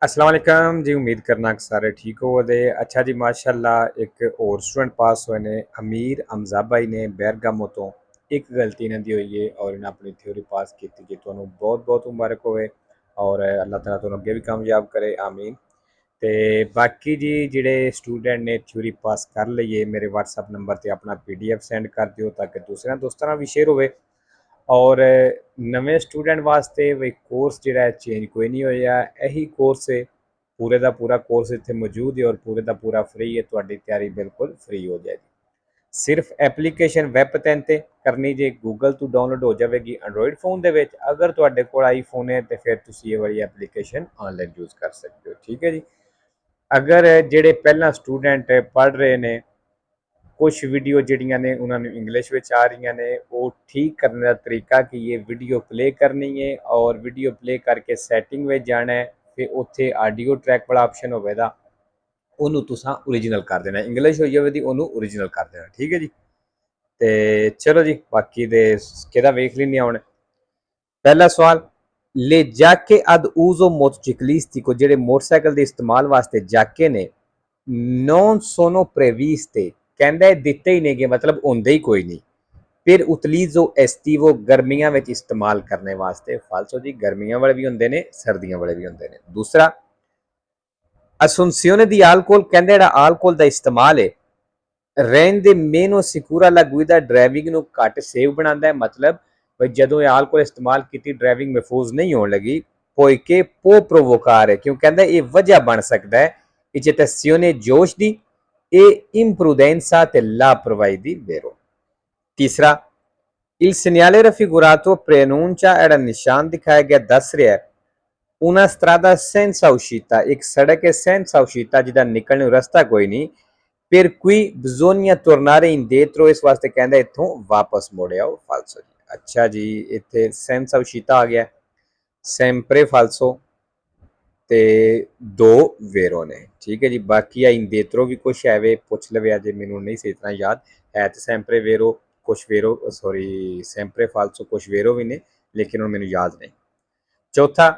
अस्सलाम वालेकुम जी। उम्मीद करना कि सारे ठीक हो दे। अच्छा जी, माशाल्लाह एक और स्टूडेंट पास होए ने अमीर हमजा भाई ने बैरगामो तो एक गलती इन्हां दी होई है और इन्हें अपनी थ्योरी पास की जी। तुहानू बहुत बहुत मुबारक होए और अल्लाह ताला तुहानू अगे भी कामयाब करे, आमीन। ते बाकी जी जिहड़े स्टूडेंट ने थ्योरी पास कर ली है मेरे व्हाट्सएप नंबर ते अपना PDF सेंड कर दिओ ताकि दूसरे दोस्तों नाल भी शेयर होवे। और नवे स्टूडेंट वास्ते बई कोर्स जिहड़ा है चेंज कोई नहीं होया, यही कोर्स है पूरे का पूरा कोर्स इत्थे मौजूद है और पूरे का पूरा फ्री है। तुहाडी तैयारी बिल्कुल फ्री हो जाएगी। सिर्फ एप्लीकेशन वैब पैन ते करनी जे, गूगल तो डाउनलोड हो जाएगी एंड्रॉयड फोन दे विच। अगर तुहाडे कोल आईफोन है तो फिर तुसीं ये वाली एप्लीकेशन ऑनलाइन यूज़ कर सकते हो, ठीक है जी। अगर जिहड़े पहला स्टूडेंट पढ़ रहे ने कुछ वीडियो जिहड़ियां ने उन्होंने इंग्लिश में आ रही ने, वो ठीक करने का तरीका कि ये वीडियो प्ले करनी है और वीडियो प्ले करके सैटिंग में जाना है, फिर उत्थे ऑडियो ट्रैक वाला ऑप्शन होगा, उन्होंने तुसां ओरिजिनल कर देना। इंग्लिश हो जाए तो उन्होंने ओरिजिनल कर देना, ठीक है जी। तो चलो जी बाकी दे किहदा वेख लेने हुण। पहला सवाल, ले जाके अद उज़ो मोटोचिक्लिस्टिको जेडे मोटरसाइकिल के इस्तेमाल वास्ते जाके ने नॉन सोनो प्रेविस्ते कहंदा दिते ही नहीं गए, मतलब होंदे ही कोई नहीं। फिर उतलीजो एस्टिवो गर्मियां में इस्तेमाल करने वास्ते, फालसो जी गर्मियां वाले भी होंदे ने सर्दियां वाले भी होंदे ने। दूसरा, असुंसियोने दी आलकोल कहंदा जेहड़ा आलकोल का इस्तेमाल है रेन दे मेनो सिक्योरा ला गुइदा ड्राइविंग नू घट सेफ बनाता है। मतलब भाई जदों आलकोल इस्तेमाल की ड्राइविंग महफूज नहीं होने लगी, पोइके पो प्रोवोकार है, क्यों कहंदा ये वजह बन सकता है इजेतासियोने जोश दी ए इम्प्रूडेंसा ते लापरवाही दी वेरो। तीसरा, il segnale raffigurato preannuncia era निशान दिखाया गया दस रहा है una strada senza uscita, एक सड़क है senza uscita जिदा निकलने रास्ता कोई नहीं, per cui bisogna tornare indietro, इस वास्ते कहंदा इत्थों वापस मुड़ आओ, फाल्सो जी। अच्छा जी, इत्थे senza uscita आ गया, sempre falso ते दो वेरो ने, ठीक है जी। बाकी इंदेत्रो भी कुछ है वे पुछ लवे अजे मैनू नहीं सही तरह याद है तो sempre वेरो कुछ वेरो सॉरी sempre falso कुछ वेरो भी ने, लेकिन हुण मैनू याद नहीं। चौथा,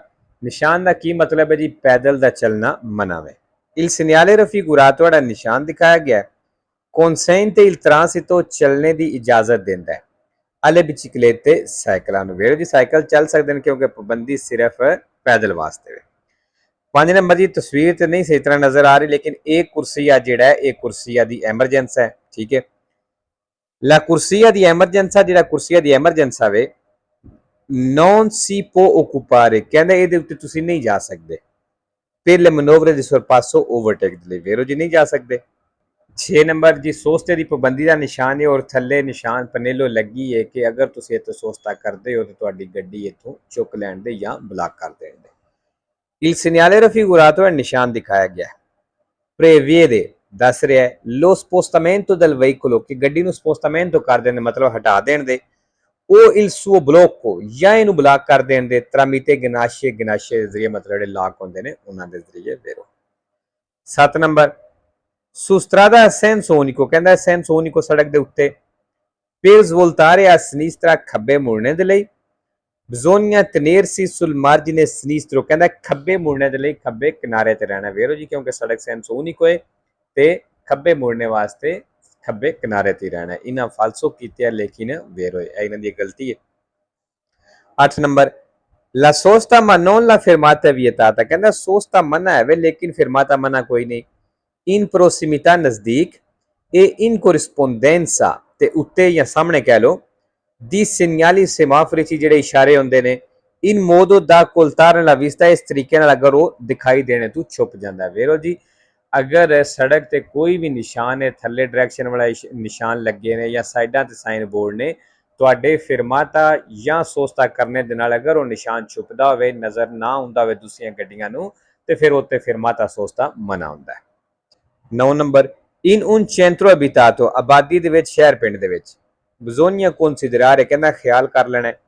निशान का की मतलब है जी, पैदल का चलना मना है। il segnale raffigurato जेहड़ा निशान दिखाया गया है consente il transito चलने की इजाजत देता है alle biciclette साइकिलों नूं। वेरो जी साइकिल चल सकते हैं क्योंकि पाबंदी सिर्फ पैदल वास्ते है। 5 नंबर जी, तस्वीर तो नहीं सही तरह नजर आ रही, लेकिन एक कुर्सिया जिहड़ा है एक कुर्सिया दी एमरजेंस है, ठीक है। ला कुर्सिया दी एमरजेंसा जिहड़ा कुर्सिया दी एमरजेंसा वे नॉन सी पो ओकुपारे कहंदा इहदे उत्ते तुसीं नहीं जा सकदे। फिर ले मनोवरे दी सरपासो ओवरटेक दे लई वेरो जी नहीं जा सकदे। 6 नंबर जी, सोस्ते की पाबंदी का निशान है और थले निशान पनेलो लगी है कि अगर तुसीं इत्थे सोस्ता करते हो तो तुहाडी गड्डी इत्थों चुक लैण दे या ब्लॉक कर देण दे। il segnale raffigurato है निशान दिखाया गया है prevede दस रहा है lo spostamento del veicolo कि गड्डी नूं spostamento कर देण दे मतलब हटा देण दे ओ il suo blocco या इनू ब्लॉक कर देण दे tramite ganasce ganasce दे जरिए मतलब जेहड़े लॉक होंदे ने उन्हां दे जरिए वेरो। 7 number, su strada senso unico कहंदा senso unico सड़क दे उत्ते per svoltare a sinistra खब्बे मुड़ने दे लई bisogna tenersi sul margine sinistro कहंदा खब्बे मुड़ने दे लई खब्बे किनारे ते रहना वेरो जी, क्योंकि सड़क senso unico है ते खब्बे मुड़ने वास्ते खब्बे किनारे ते रहना है। इन्हां फालसो कीते लेकिन वेरो है, इन्हां दी गलती है। 8 number, la sosta ma non la fermata vietata कहंदा सोस्ता मना है वे लेकिन फिरमाता मना कोई नहीं। in prossimità नजदीक e in corrispondenza ते उत्ते या सामने कह लो di segnali semaforici जेडे इशारे होंदे ने in modo da coltare la vista, इस तरीके नाल अगर वो दिखाई देने तू छुप जाता है वेरो जी। अगर सड़क ते कोई भी निशान है थले डायरेक्शन वाला निशान लगे ने या साइडा ते साइन बोर्ड ने तुहाडे फिरमाता या सोस्ता करने दे नाल अगर वो निशान छुपदा होवे नजर ना आउंदा होवे दूसरियां गड्डियां नूं ते फिर उत्ते फिरमाता सोस्ता मना हुंदा है। 9 number, in un centro abitato आबादी दे विच शहर पिंड दे विच bisogna considerare कहंदा ख्याल कर लेना है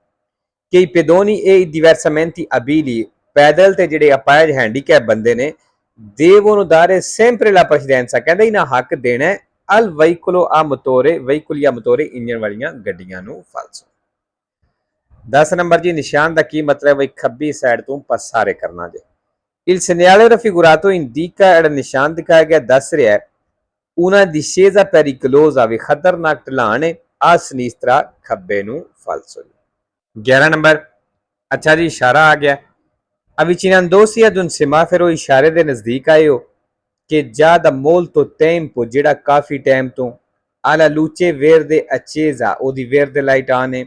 कि i pedoni e i diversamente abili पैदल ते जेडे अपायज हैंडीकैप बंदे ने devono dare sempre la precedenza कहंदा इन्हां हक देना है al veicolo a motore veicoli a motore engine वालियां गड्डियां नूं फालसो। 10 नंबर जी, निशान दा की मतलब है खब्बी साइड तो पसारे करना जे Il segnale raffigurato indica ਜਿਹੜਾ ਨਿਸ਼ਾਨ ਦਿਖਾਇਆ ਗਿਆ ਦੱਸ ਰਿਹਾ ਹੈ una discesa pericolosa ਵੀ ਖਤਰਨਾਕ ਢਲਾਣ ਹੈ ਆ ਸਿਨਿਸਤਰਾ ਖੱਬੇ ਨੂੰ ਫਾਲਸੋ 11 ਨੰਬਰ ਅੱਛਾ ਜੀ ਇਸ਼ਾਰਾ ਆ ਗਿਆ avvicinandosi ad un semaforo ਇਸ਼ਾਰੇ ਦੇ ਨਜ਼ਦੀਕ ਆਏ ਹੋ che già da molto tempo ਜਿਹੜਾ ਕਾਫੀ ਟਾਈਮ ਤੋਂ alla luce verde accesa ਉਹਦੀ verde light on ਹੈ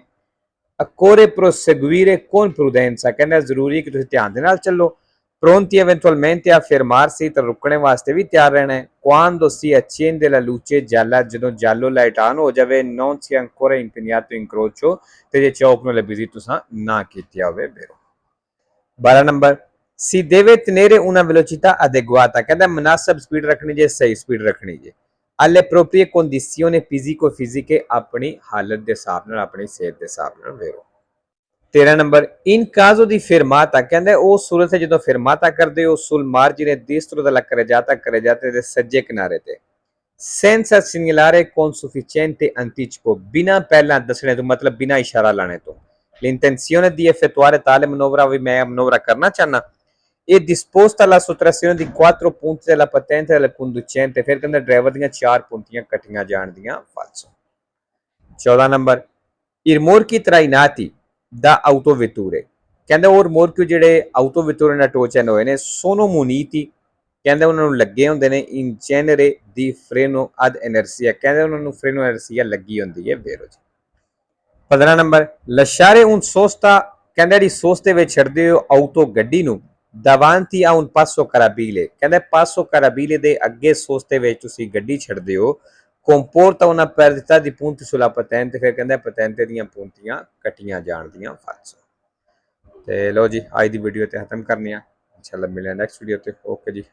occorre proseguire con prudenza ਕਹਿੰਦਾ ਜ਼ਰੂਰੀ ਕਿ ਤੁਸੀਂ ਧਿਆਨ ਦੇ ਨਾਲ ਚੱਲੋ pronti eventualmente a fermarsi ਤਾਂ ਰੁਕਣੇ ਵਾਸਤੇ ਵੀ ਤਿਆਰ ਰਹਿਣਾ ਹੈ quando si accende la luce gialla ਜਦੋਂ giallo light on ਹੋ ਜਾਵੇ non si è ancora impegnato in crocio ਤੇ ਜੇ ਚੌਕ ਨੂੰ ਲੱਭੀ ਸੀ ਤੁਸੀਂ ਨਾ ਕੀਤਾ ਹੋਵੇ ਬੇਰੋ 12 number si deve tenere una velocità adeguata ਕਹਿੰਦਾ ਮੁਨਾਸਬ ਸਪੀਡ ਰੱਖਣੀ ਜੇ ਸਹੀ ਸਪੀਡ ਰੱਖਣੀ ਜੇ alle proprie condizioni fisico-fisiche ਆਪਣੀ ਹਾਲਤ ਦੇ ਹਿਸਾਬ ਨਾਲ ਆਪਣੀ ਸਿਹਤ ਦੇ ਹਿਸਾਬ ਨਾਲ ਵੇਰੋ 13 number in caso di fermata ਕਹਿੰਦਾ ਉਹ ਸੂਰਤ ਹੈ ਜਦੋਂ ਫਰਮਾਤਾ ਕਰਦੇ ਹੋ sul margine destro della carreggiata ਦੇ ਸੱਜੇ ਕਿਨਾਰੇ ਤੇ senza segnalare con sufficiente anticipo ਬਿਨਾਂ ਪਹਿਲਾਂ ਦੱਸਣੇ ਤੋਂ ਮਤਲਬ ਬਿਨਾਂ ਇਸ਼ਾਰਾ ਲਾਣੇ ਤੋਂ l'intenzione di effettuare tale manovra ਵੀ ਮੈਂ manovra ਕਰਨਾ ਚਾਹਨਾ è disposta alla sottrazione di 4 punti della patente del conducente ਫਿਰ ਕਹਿੰਦਾ ਡਰਾਈਵਰ ਦੀਆਂ 4 puntiਆਂ ਕੱਟੀਆਂ ਜਾਣ ਦੀਆਂ ਫਾਲਸੋ 14 number i rimorchi trainati da autovetture ਕਹਿੰਦਾ ਉਹ rimorchi ਜਿਹੜੇ autovetture ਨਾਲ ਟੋਚਨ ਹੋਏ ਨੇ sono muniti ਕਹਿੰਦੇ ਉਹਨਾਂ ਨੂੰ ਲੱਗੇ ਹੁੰਦੇ ਨੇ in genere di freno ad inertia ਕਹਿੰਦੇ ਉਹਨਾਂ ਨੂੰ freno inertia ਲੱਗੀ ਹੁੰਦੀ ਹੈ ਵੇਰੋ ਜੀ 15 ਨੰਬਰ lasciare un sosta ਕਹਿੰਦਾ ਜਿਹੜੀ ਸੋਸਤੇ ਵਿੱਚ ਛੱਡਦੇ ਹੋ auto ਗੱਡੀ ਨੂੰ davanti a un passo carabile ਕਹਿੰਦੇ passo carabile ਦੇ ਅੱਗੇ ਸੋਸਤੇ ਵਿੱਚ ਤੁਸੀਂ ਗੱਡੀ ਛੱਡਦੇ ਹੋ comporta una perdita di punti sulla patente ਫਿਰ ਕਹਿੰਦਾ patente ਦੀਆਂ puntiਆਂ ਕੱਟੀਆਂ ਜਾਣ ਦੀਆਂ ਫਾਲਸੋ ਤੇ ਲੋ ਜੀ ਅੱਜ ਦੀ ਵੀਡੀਓ ਤੇ ਖਤਮ ਕਰਨੀ ਆ ਇਨਸ਼ਾਅੱਲਾ ਮਿਲਦੇ ਨੈਕਸਟ ਵੀਡੀਓ ਤੇ ਓਕੇ ਜੀ